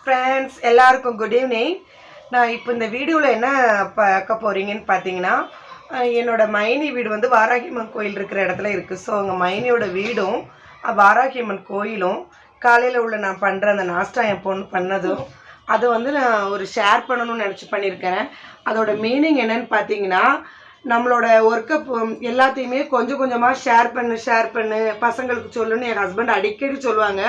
Friends எல்லாருக்கும் good evening. நான் இப்போ இந்த வீடியோவில் என்ன பார்க்க போகிறீங்கன்னு பார்த்தீங்கன்னா, என்னோட மைனி வீடு வந்து வாராகியம்மன் கோயில் இருக்கிற இடத்துல இருக்குது. ஸோ அங்கே மைனியோட வீடும் வாராகியம்மன் கோயிலும் காலையில் உள்ள நான் பண்ணுற அந்த நாஸ்டா என் பொண்ணு பண்ணதும் அதை வந்து நான் ஒரு ஷேர் பண்ணணும்னு நினச்சி பண்ணியிருக்கிறேன். அதோட மீனிங் என்னன்னு பார்த்தீங்கன்னா, நம்மளோட ஒர்க்கை எல்லாத்தையுமே கொஞ்சம் கொஞ்சமாக ஷேர் பண்ணு பசங்களுக்கு சொல்லுன்னு என் ஹஸ்பண்ட் அடிக்கடி சொல்லுவாங்க.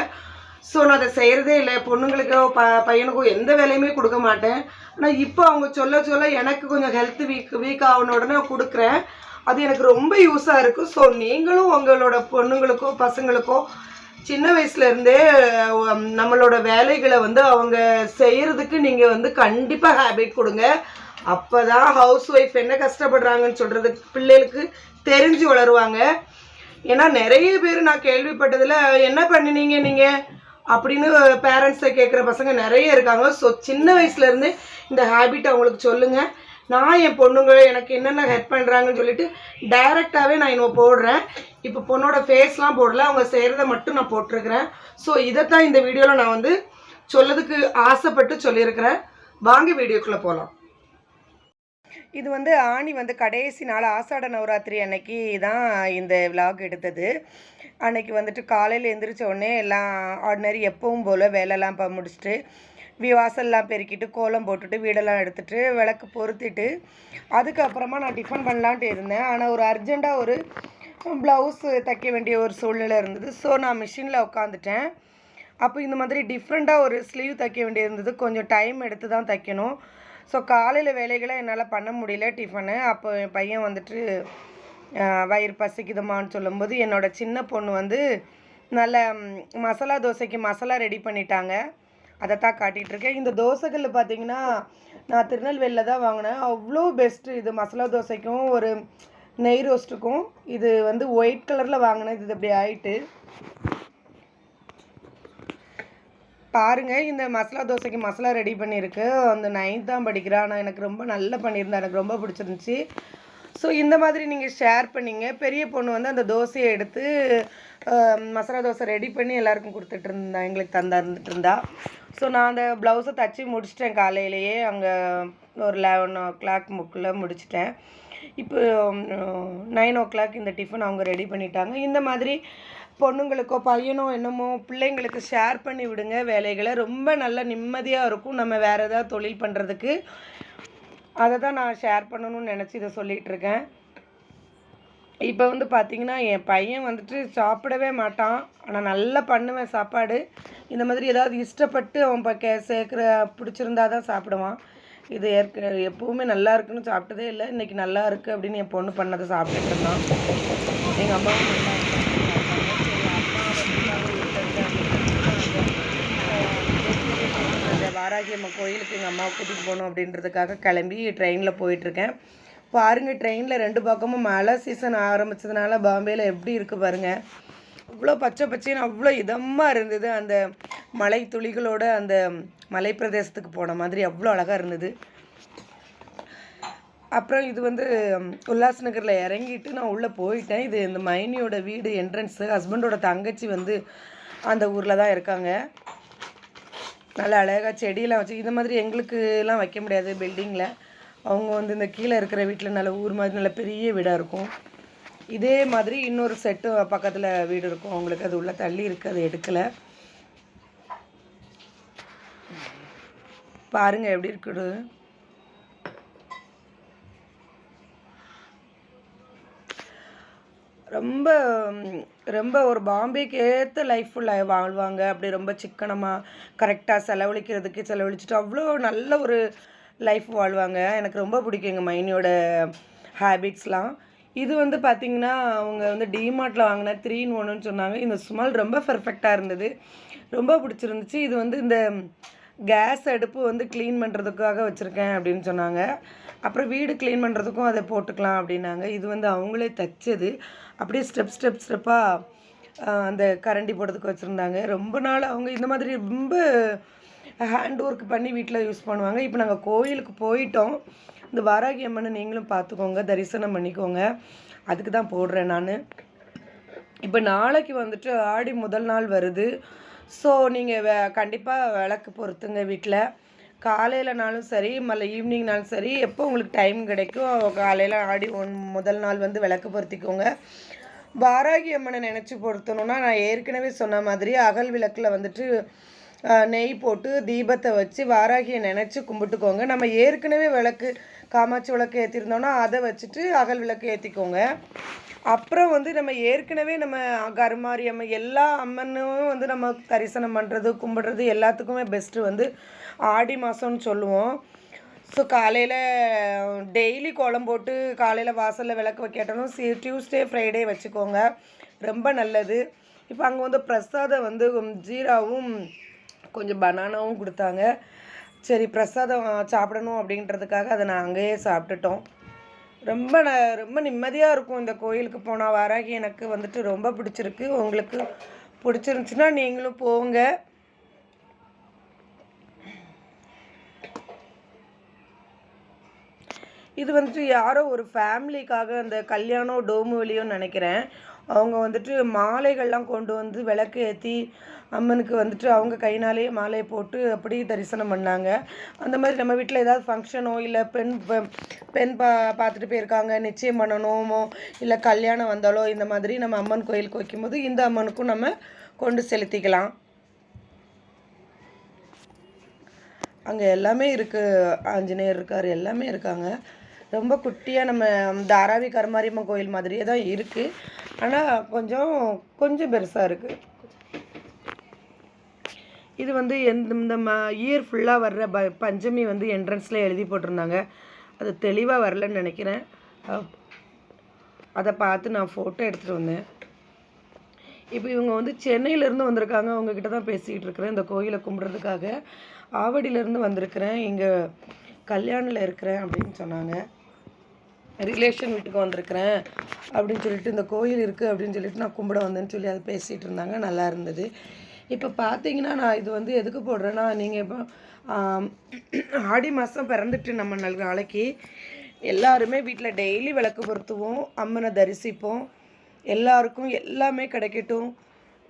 ஸோ நான் அதை செய்கிறதே இல்லை. பொண்ணுங்களுக்கோ பையனுக்கோ எந்த வேலையுமே கொடுக்க மாட்டேன். ஆனால் இப்போ அவங்க சொல்ல எனக்கு கொஞ்சம் ஹெல்த் வீக் ஆகணும் உடனே கொடுக்குறேன். அது எனக்கு ரொம்ப யூஸாக இருக்குது. ஸோ நீங்களும் உங்களோட பொண்ணுங்களுக்கோ பசங்களுக்கோ சின்ன வயசுலேருந்தே நம்மளோட வேலைகளை வந்து அவங்க செய்கிறதுக்கு நீங்கள் வந்து கண்டிப்பாக ஹேபிட் கொடுங்க. அப்போ தான் ஹவுஸ் ஒய்ஃப் என்ன கஷ்டப்படுறாங்கன்னு சொல்கிறதுக்கு பிள்ளைகளுக்கு தெரிஞ்சு வளருவாங்க. ஏன்னா நிறைய பேர் நான் கேள்விப்பட்டதில் என்ன பண்ணினீங்க நீங்கள் அப்படின்னு பேரண்ட்ஸை கேட்குற பசங்க நிறைய இருக்காங்க. ஸோ சின்ன வயசுலேருந்து இந்த ஹேபிட் அவங்களுக்கு சொல்லுங்கள். நான் என் பொண்ணுங்க எனக்கு என்னென்ன ஹெல்ப் பண்ணுறாங்கன்னு சொல்லிட்டு டைரெக்டாகவே நான் இன்னும் போடுறேன். இப்போ பொண்ணோட ஃபேஸ்லாம் போடல, அவங்க செய்கிறத மட்டும் நான் போட்டிருக்கிறேன். ஸோ இதைத்தான் இந்த வீடியோவில் நான் வந்து சொல்லதுக்கு ஆசைப்பட்டு சொல்லியிருக்கிறேன். வாங்க வீடியோக்குள்ளே போகலாம். இது வந்து ஆணி வந்து கடைசி நாள் ஆசாட நவராத்திரி அன்னைக்கு தான் இந்த விலாக் எடுத்தது. அன்னைக்கு வந்துட்டு காலையில் எழுந்திரிச்ச உடனே எல்லாம் ஆர்டினரி எப்பவும் போல் வேலைலாம் முடிச்சுட்டு வாசல்லாம் பெருக்கிட்டு கோலம் போட்டுட்டு வீடெல்லாம் எடுத்துகிட்டு விளக்கு பொருத்திட்டு அதுக்கப்புறமா நான் டிஃபன் பண்ணலான்ட்டு இருந்தேன். ஆனால் ஒரு அர்ஜெண்ட்டாக ஒரு ப்ளவுஸ் தைக்க வேண்டிய ஒரு சூழ்நிலை இருந்தது. ஸோ நான் மிஷினில் உட்காந்துட்டேன். அப்போ இந்த மாதிரி டிஃப்ரெண்ட்டாக ஒரு ஸ்லீவ் தைக்க வேண்டிய இருந்தது. கொஞ்சம் டைம் எடுத்து தான் தைக்கணும். ஸோ காலையில் வேலைகளை என்னால் பண்ண முடியல டிஃபனு. அப்போ என் பையன் வந்துட்டு வயிறு பசிக்குதுமான்னு சொல்லும்போது என்னோடய சின்ன பொண்ணு வந்து நல்ல மசாலா தோசைக்கு மசாலா ரெடி பண்ணிட்டாங்க. அதைத்தான் காட்டிகிட்ருக்கேன். இந்த தோசைகள் பார்த்திங்கன்னா நான் திருநெல்வேலியில் தான் வாங்கினேன். அவ்வளோ பெஸ்ட்டு. இது மசாலா தோசைக்கும் ஒரு நெய் ரோஸ்ட்டுக்கும். இது வந்து ஒயிட் கலரில் வாங்கினேன். இது இப்படி ஆயிட்டு பாருங்கள். இந்த மசாலா தோசைக்கு மசாலா ரெடி பண்ணியிருக்கு. அந்த 9th தான் படிக்கிறேன். ஆனால் எனக்கு ரொம்ப நல்லா பண்ணியிருந்தேன். எனக்கு ரொம்ப பிடிச்சிருந்துச்சி. ஸோ இந்த மாதிரி நீங்கள் ஷேர் பண்ணிங்க. பெரிய பொண்ணு வந்து அந்த தோசையை எடுத்து மசாலா தோசை ரெடி பண்ணி எல்லாருக்கும் கொடுத்துட்ருந்தா, எங்களுக்கு தந்துட்டு இருந்தா. ஸோ நான் அந்த ப்ளவுஸை தச்சு முடிச்சிட்டேன். காலையிலேயே அங்கே ஒரு 11 o'clock முக்கில் முடிச்சிட்டேன். இப்போ 9 o'clock இந்த டிஃபன் அவங்க ரெடி பண்ணிட்டாங்க. இந்த மாதிரி பொண்ணுங்களுக்கோ பையனோ என்னமோ பிள்ளைங்களுக்கு ஷேர் பண்ணி விடுங்க வேலைகளை. ரொம்ப நல்ல நிம்மதியாக இருக்கும் நம்ம வேறு ஏதாவது தொழில் பண்ணுறதுக்கு. அதை தான் நான் ஷேர் பண்ணணும்னு நினச்சி இதை சொல்லிகிட்ருக்கேன். இப்போ வந்து பார்த்திங்கன்னா என் பையன் வந்துட்டு சாப்பிடவே மாட்டான். ஆனால் நல்லா பண்ணுவேன் சாப்பாடு. இந்த மாதிரி ஏதாவது இஷ்டப்பட்டு அவன் சேர்க்குற பிடிச்சிருந்தா தான் சாப்பிடுவான். இது எப்போவுமே நல்லா இருக்குன்னு சாப்பிட்டதே இல்லை. இன்றைக்கி நல்லா இருக்குது அப்படின்னு என் பொண்ணு பண்ணதை சாப்பிட்டுட்டு இருந்தான். எங்கள் அம்மாவும் நல்லா அந்த வாராகியம்மன் கோயிலுக்கு எங்கள் அம்மாவை கூட்டிகிட்டு போகணும் அப்படின்றதுக்காக கிளம்பி ட்ரெயினில் போயிட்டுருக்கேன். பாருங்கள், ட்ரெயினில் 2 பக்கமும் மழை சீசன் ஆரம்பித்ததுனால பாம்பேயில் எப்படி இருக்குது பாருங்கள். அவ்வளோ பச்சை பச்சைன்னு அவ்வளோ இதமாக இருந்தது. அந்த மலை துளிகளோட அந்த மலை பிரதேசத்துக்கு போன மாதிரி அவ்வளோ அழகாக இருந்தது. அப்புறம் இது வந்து உல்லாஸ் நகரில் இறங்கிட்டு நான் உள்ளே போயிட்டேன். இது இந்த மைனியோட வீடு என்ட்ரன்ஸு. ஹஸ்பண்டோட தங்கச்சி வந்து அந்த ஊரில் தான் இருக்காங்க. நல்லா அழகாக செடியெல்லாம் வச்சு இந்த மாதிரி எங்களுக்குலாம் வைக்க முடியாது பில்டிங்கில். அவங்க வந்து இந்த கீழே இருக்கிற வீட்டில் நல்ல ஊர் மாதிரி நல்ல பெரிய வீடாக இருக்கும். இதே மாதிரி இன்னொரு செட்டு பக்கத்தில் வீடு இருக்கும் அவங்களுக்கு. அது உள்ள தள்ளி இருக்குது, அது எடுக்கலை. பாருங்கள் எப்படி இருக்குது. ரொம்ப ரொம்ப ஒரு பாம்பேக்கு ஏற்ற லைஃப்ஃபுல்லாக வாழ்வாங்க. அப்படி ரொம்ப சிக்கனமாக கரெக்டாக செலவழிச்சிட்டு அவ்வளோ நல்ல ஒரு லைஃப் வாழ்வாங்க. எனக்கு ரொம்ப பிடிக்கும் எங்கள் மைனியோட ஹேபிட்ஸ்லாம். இது வந்து பார்த்திங்கன்னா அவங்க வந்து டிமார்ட்டில் வாங்கின 3 in 1ன்னு சொன்னாங்க. இந்த ஸ்மெல் ரொம்ப பர்ஃபெக்டாக இருந்தது, ரொம்ப பிடிச்சிருந்துச்சி. இது வந்து இந்த கேஸ் அடுப்பு வந்து க்ளீன் பண்ணுறதுக்காக வச்சுருக்கேன் அப்படின்னு சொன்னாங்க. அப்புறம் வீடு க்ளீன் பண்ணுறதுக்கும் அதை போட்டுக்கலாம் அப்படின்னாங்க. இது வந்து அவங்களே தைச்சது. அப்படியே ஸ்டெப்பாக அந்த கரண்டி போடுறதுக்கு வச்சுருந்தாங்க. ரொம்ப நாள் அவங்க இந்த மாதிரி ரொம்ப ஹேண்ட் ஒர்க் பண்ணி வீட்டில் யூஸ் பண்ணுவாங்க. இப்போ நாங்கள் கோயிலுக்கு போயிட்டோம். இந்த வாராகி அம்மனை நீங்களும் பார்த்துக்கோங்க, தரிசனம் பண்ணிக்கோங்க. அதுக்கு தான் போடுறேன் நான். இப்போ நாளைக்கு வந்துட்டு ஆடி முதல் நாள் வருது. ஸோ நீங்கள் கண்டிப்பாக விளக்கு பொருத்துங்க வீட்டில். காலையிலனாலும் சரி, ஈவினிங்னாலும் சரி, எப்போ உங்களுக்கு டைம் கிடைக்கும் காலையில் ஆடி முதல் நாள் வந்து விளக்கு பொருத்திக்கோங்க. வாராகி அம்மனை நினச்சி பொருத்தணுன்னா நான் ஏற்கனவே சொன்ன மாதிரி அகல் விளக்கில் வந்துட்டு நெய் போட்டு தீபத்தை வச்சு வாராகியை நினச்சி கும்பிட்டுக்கோங்க. நம்ம ஏற்கனவே விளக்கு காமாட்சி விளக்கு ஏற்றிருந்தோன்னா அதை வச்சுட்டு அகல் விளக்கு ஏற்றிக்கோங்க. அப்புறம் வந்து நம்ம ஏற்கனவே நம்ம கருமாரி அம்மன் எல்லா அம்மனும் வந்து நம்ம தரிசனம் பண்ணுறது கும்பிடுறது எல்லாத்துக்குமே பெஸ்ட்டு வந்து ஆடி மாதம்னு சொல்லுவோம். ஸோ காலையில் டெய்லி கோலம் போட்டு காலையில் வாசலில் விளக்கு வைக்கட்டணும். டியூஸ்டே ஃப்ரைடே வச்சுக்கோங்க, ரொம்ப நல்லது. இப்போ அங்கே வந்து பிரசாதம் வந்து ஜீராவும் கொஞ்சம் பனானாவும் கொடுத்தாங்க. சரி பிரசாதம் சாப்பிடணும் அப்படின்றதுக்காக அதை நான் அங்கேயே சாப்பிட்டுட்டோம். ரொம்ப நிம்மதியாக இருக்கும் இந்த கோயிலுக்கு போனால். வாராகி எனக்கு வந்துட்டு ரொம்ப பிடிச்சிருக்கு. உங்களுக்கு பிடிச்சிருந்துச்சுன்னா நீங்களும் போங்க. இது வந்துட்டு யாரோ ஒரு ஃபேமிலிக்காக அந்த கல்யாணம் டோமுவலியோன்னு நினைக்கிறேன். அவங்க வந்துட்டு மாலைகள்லாம் கொண்டு வந்து விளக்கு ஏற்றி அம்மனுக்கு வந்துட்டு அவங்க கைனாலேயே மாலையை போட்டு அப்படி தரிசனம் பண்ணாங்க. அந்த மாதிரி நம்ம வீட்டில் ஏதாவது ஃபங்க்ஷனோ இல்லை பெண் பார்த்துட்டு போயிருக்காங்க, நிச்சயம் பண்ணணுமோ இல்லை கல்யாணம் வந்தாலோ இந்த மாதிரி நம்ம அம்மன் கோயிலுக்கு வைக்கும்போது இந்த அம்மனுக்கும் நம்ம கொண்டு செலுத்திக்கலாம். அங்கே எல்லாமே இருக்குது, ஆஞ்சநேயர் இருக்கார், எல்லாமே இருக்காங்க. ரொம்ப குட்டியாக நம்ம தாராவி கருமாரியம்மன் கோயில் மாதிரியே தான் இருக்குது. ஆனால் கொஞ்சம் பெருசாக இருக்குது. இது வந்து இந்த இயர் ஃபுல்லாக வர்ற பஞ்சமி வந்து என்ட்ரன்ஸில் எழுதி போட்டிருந்தாங்க. அது தெளிவாக வரலன்னு நினைக்கிறேன். அதை பார்த்து நான் ஃபோட்டோ எடுத்துகிட்டு வந்தேன். இப்போ இவங்க வந்து சென்னையிலேருந்து வந்திருக்காங்க. அவங்கக்கிட்ட தான் பேசிக்கிட்டு இருக்கிறேன். இந்த கோயிலை கும்பிட்றதுக்காக ஆவடியிலேருந்து வந்திருக்கிறேன், இங்கே கல்யாணில் இருக்கிறேன் அப்படின்னு சொன்னாங்க. ரிலேஷன் வீட்டுக்கு வந்திருக்கிறேன் அப்படின்னு சொல்லிட்டு இந்த கோயில் இருக்குது அப்படின்னு சொல்லிட்டு நான் கும்பிட வந்தேன்னு சொல்லி அதை பேசிகிட்டு இருந்தாங்க. நல்லா இருந்தது. இப்போ பார்த்தீங்கன்னா நான் இது வந்து எதுக்கு போடுறேன்னா, நீங்கள் இப்போ ஆடி மாதம் பிறந்துட்டு நம்ம நாளைக்கு எல்லாருமே வீட்டில் டெய்லி விளக்கு பொருத்துவோம், அம்மனை தரிசிப்போம். எல்லாருக்கும் எல்லாமே கிடைக்கட்டும்.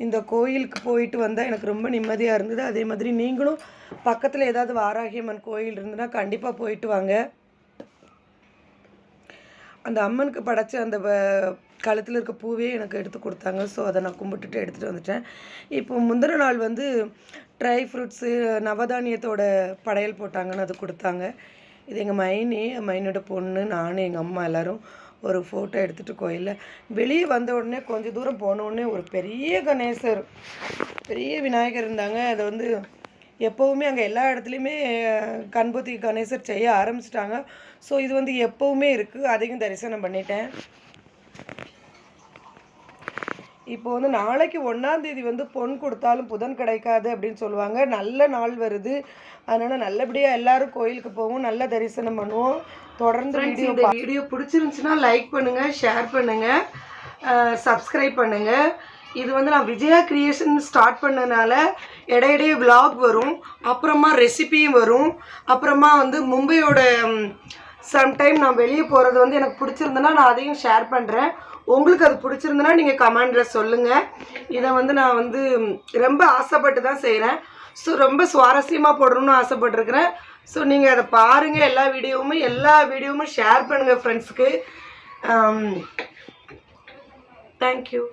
இந்த கோயிலுக்கு போயிட்டு வந்தால் எனக்கு ரொம்ப நிம்மதியாக இருந்தது. அதே மாதிரி நீங்களும் பக்கத்தில் ஏதாவது வாராகி அம்மன் கோயில் இருந்ததுன்னா கண்டிப்பாக போயிட்டு வாங்க. அந்த அம்மனுக்கு படைச்ச அந்த கழுத்தில் இருக்க பூவே எனக்கு எடுத்து கொடுத்தாங்க. ஸோ அதை நான் கும்பிட்டுட்டு எடுத்துகிட்டு வந்துட்டேன். இப்போ முந்தின நாள் வந்து ட்ரை ஃப்ரூட்ஸு நவதானியத்தோட படையல் போட்டாங்கன்னு அது கொடுத்தாங்க. இது எங்கள் மைனியோட பொண்ணு, நான், எங்கள் அம்மா எல்லோரும் ஒரு ஃபோட்டோ எடுத்துகிட்டு கோயிலில் வெளியே வந்த உடனே கொஞ்சம் தூரம் போன உடனே ஒரு பெரிய கணேசர், பெரிய விநாயகர் இருந்தாங்க. அதை வந்து எப்போவுமே அங்கே எல்லா இடத்துலையுமே கண்பூத்தி கணேசர் செய்ய ஆரம்பிச்சிட்டாங்க. ஸோ இது வந்து எப்போவுமே இருக்குது. அதையும் தரிசனம் பண்ணிட்டேன். இப்போ வந்து நாளைக்கு 1ஆம் தேதி வந்து பொன் கொடுத்தாலும் புதன் கிடைக்காது அப்படின்னு சொல்லுவாங்க. நல்ல நாள் வருது, அதனால் நல்லபடியாக எல்லோரும் கோயிலுக்கு போவோம், நல்ல தரிசனம் பண்ணுவோம். தொடர்ந்து வீடியோ பிடிச்சிருந்துச்சுன்னா லைக் பண்ணுங்கள், ஷேர் பண்ணுங்கள், சப்ஸ்கிரைப் பண்ணுங்கள். இது வந்து நான் விஜயா கிரியேஷன் ஸ்டார்ட் பண்ணனால இடையிடையே விலாக் வரும், அப்புறமா ரெசிபியும் வரும், அப்புறமா வந்து மும்பையோட சம்டைம் நான் வெளியே போகிறது வந்து எனக்கு பிடிச்சிருந்தேன்னா நான் அதையும் ஷேர் பண்ணுறேன். உங்களுக்கு அது பிடிச்சிருந்தனா நீங்கள் கமெண்டில் சொல்லுங்கள். இதை வந்து நான் வந்து ரொம்ப ஆசைப்பட்டு தான் செய்கிறேன். ஸோ ரொம்ப சுவாரஸ்யமாக போடணும்னு ஆசைப்பட்ருக்கிறேன். ஸோ நீங்கள் அதை பாருங்கள். எல்லா வீடியோவும் ஷேர் பண்ணுங்கள் ஃப்ரெண்ட்ஸுக்கு. தேங்க்யூ.